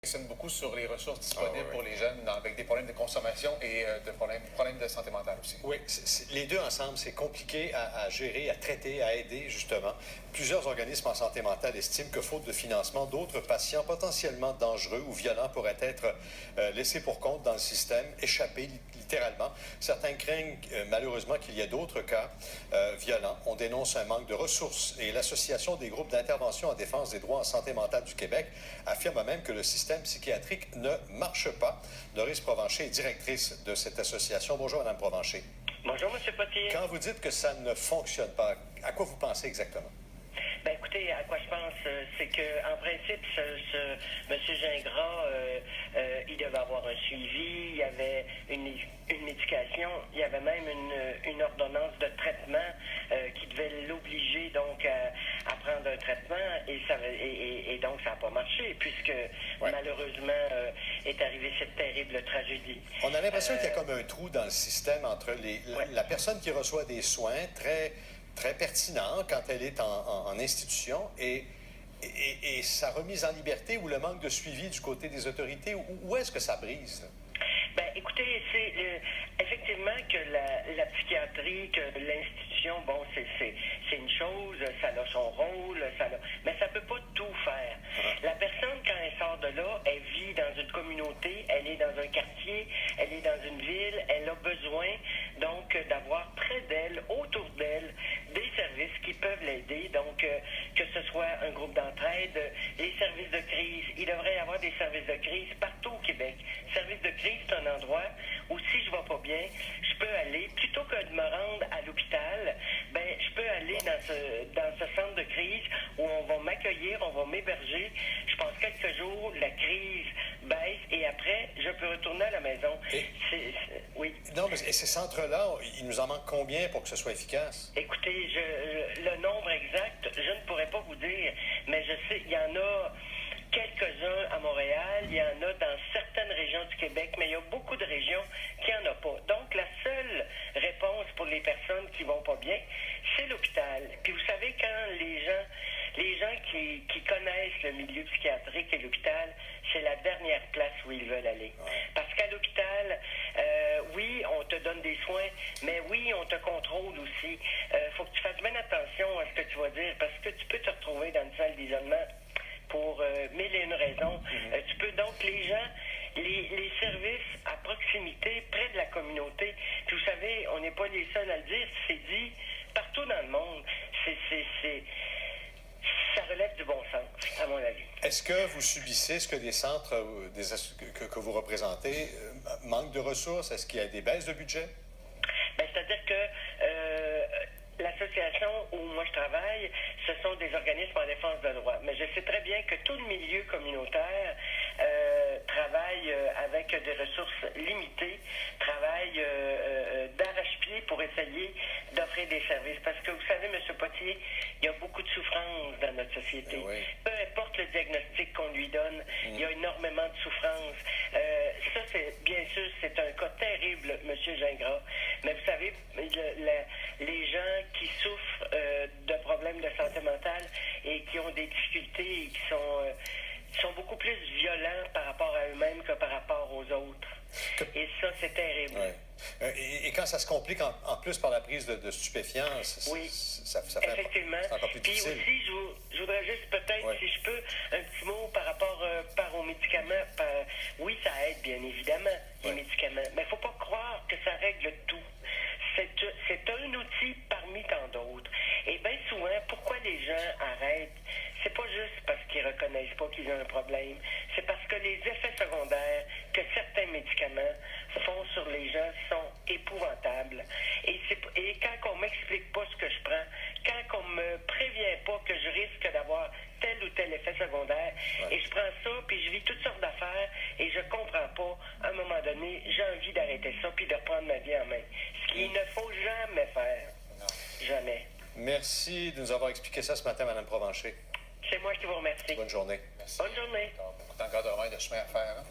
questionne beaucoup sur les ressources disponibles pour les jeunes avec des problèmes de consommation et de problèmes de santé mentale aussi. Oui, les deux ensemble, c'est compliqué à gérer, à traiter, à aider, justement. Plusieurs organismes en santé mentale estiment que, faute de financement, d'autres patients potentiellement dangereux ou violents pourraient être laissés pour compte dans le système, échappés littéralement. Certains craignent malheureusement qu'il y ait d'autres cas violents. On dénonce un manque de ressources et l'Association des groupes d'intervention en défense des droits en santé mentale du Québec affirme même que le système psychiatrique ne marche pas. Doris Provencher est directrice de cette association. Bonjour, Mme Provencher. Bonjour, M. Potier. Quand vous dites que ça ne fonctionne pas, à quoi vous pensez exactement? Ben écoutez, à quoi je pense, c'est que en principe, M. Gingras, il devait avoir un suivi, il y avait une médication, il y avait même une ordonnance de traitement qui devait l'obliger donc à prendre un traitement et donc ça n'a pas marché puisque malheureusement est arrivée cette terrible tragédie. On a l'impression qu'il y a comme un trou dans le système entre la personne qui reçoit des soins très pertinent quand elle est en institution et sa remise en liberté ou le manque de suivi du côté des autorités. Où est-ce que ça brise? Ben, écoutez, c'est effectivement que la psychiatrie, que l'institution, bon, c'est une chose, ça a son rôle, mais ça peut pas tout faire. La personne, quand elle sort de là, elle vit dans une communauté, elle est dans un quartier, elle est dans une ville, elle a besoin donc d'avoir près d'elle, autour d'elle, des services qui peuvent l'aider, donc que ce soit un groupe d'entraide, les services de crise. Il devrait y avoir des services de crise partout au Québec. Services de crise, c'est un endroit où si je ne vais pas bien, je peux aller, plutôt que de me rendre à l'hôpital, ben je peux aller dans ce centre de crise où on va m'accueillir, on va m'héberger. Je passe quelques jours, la crise baisse et après, je peux retourner à la maison. Oui. Non, mais ces centres-là, il nous en manque combien pour que ce soit efficace? Écoutez, le nombre exact, je ne pourrais pas vous dire, mais je sais, il y en a quelques-uns à Montréal, il y en a dans certaines régions du Québec, mais il y a beaucoup de régions qui n'en ont pas. Donc, la seule réponse pour les personnes qui vont pas bien, c'est l'hôpital. Puis vous savez, quand les gens qui connaissent le milieu psychiatrique et l'hôpital, c'est la dernière place où ils veulent aller. Parce qu'à l'hôpital, oui, on te donne des soins, mais oui, on te contrôle aussi. Faut que tu fasses bien attention à ce que tu vas dire, parce que tu peux te retrouver dans une salle d'isolement pour mille et une raisons. Tu peux donc, les gens, les services à proximité, près de la communauté, puis vous savez, on n'est pas les seuls à le dire, c'est dit partout dans le monde. Ça relève du bon sens, à mon avis. Est-ce que vous subissez, est-ce que des centres que vous représentez manquent de ressources? Est-ce qu'il y a des baisses de budget? Ben, c'est-à-dire que l'association où moi je travaille, ce sont des organismes en défense de droit. Mais je sais très bien que tout le milieu communautaire travaille avec des ressources limitées, travaille d'arrache-pied pour essayer d'offrir des services. Parce que vous savez, M. Potier, il y a beaucoup de souffrance dans notre société. Oui. Peu importe le diagnostic qu'on lui donne, il y a énormément de souffrance. Ça, c'est bien sûr, c'est un cas terrible, M. Gingras. Mais vous savez, les gens qui souffrent de problèmes de santé mentale et qui ont des difficultés et qui sont beaucoup plus violents par rapport à eux-mêmes que par rapport aux autres. Et ça, c'est terrible. Ouais. Et quand ça se complique en plus par la prise de stupéfiants, ça fait effectivement. C'est encore plus Puis difficile. aussi, je voudrais juste peut-être, si je peux, un petit mot par rapport aux médicaments. Oui, ça aide, bien évidemment, les médicaments. Mais il ne faut pas croire que ça règle tout. C'est un outil parmi tant d'autres. Et bien souvent, pourquoi les gens arrêtent? C'est pas juste parce qu'ils reconnaissent pas qu'ils ont un problème. C'est parce que les effets secondaires que certains médicaments font sur les gens sont épouvantables. Et quand on m'explique pas ce que je prends, quand on me prévient pas que je risque d'avoir tel ou tel effet secondaire, et je prends ça, puis je vis toutes sortes d'affaires, et je comprends pas, à un moment donné, j'ai envie d'arrêter ça, puis de reprendre ma vie en main. Ce qu'il ne faut jamais faire. Non. Jamais. Merci de nous avoir expliqué ça ce matin, Mme Provencher. C'est moi qui vous remercie. Bonne journée. Merci. Bonne journée. Beaucoup d'encadrement et de chemin à faire. Hein?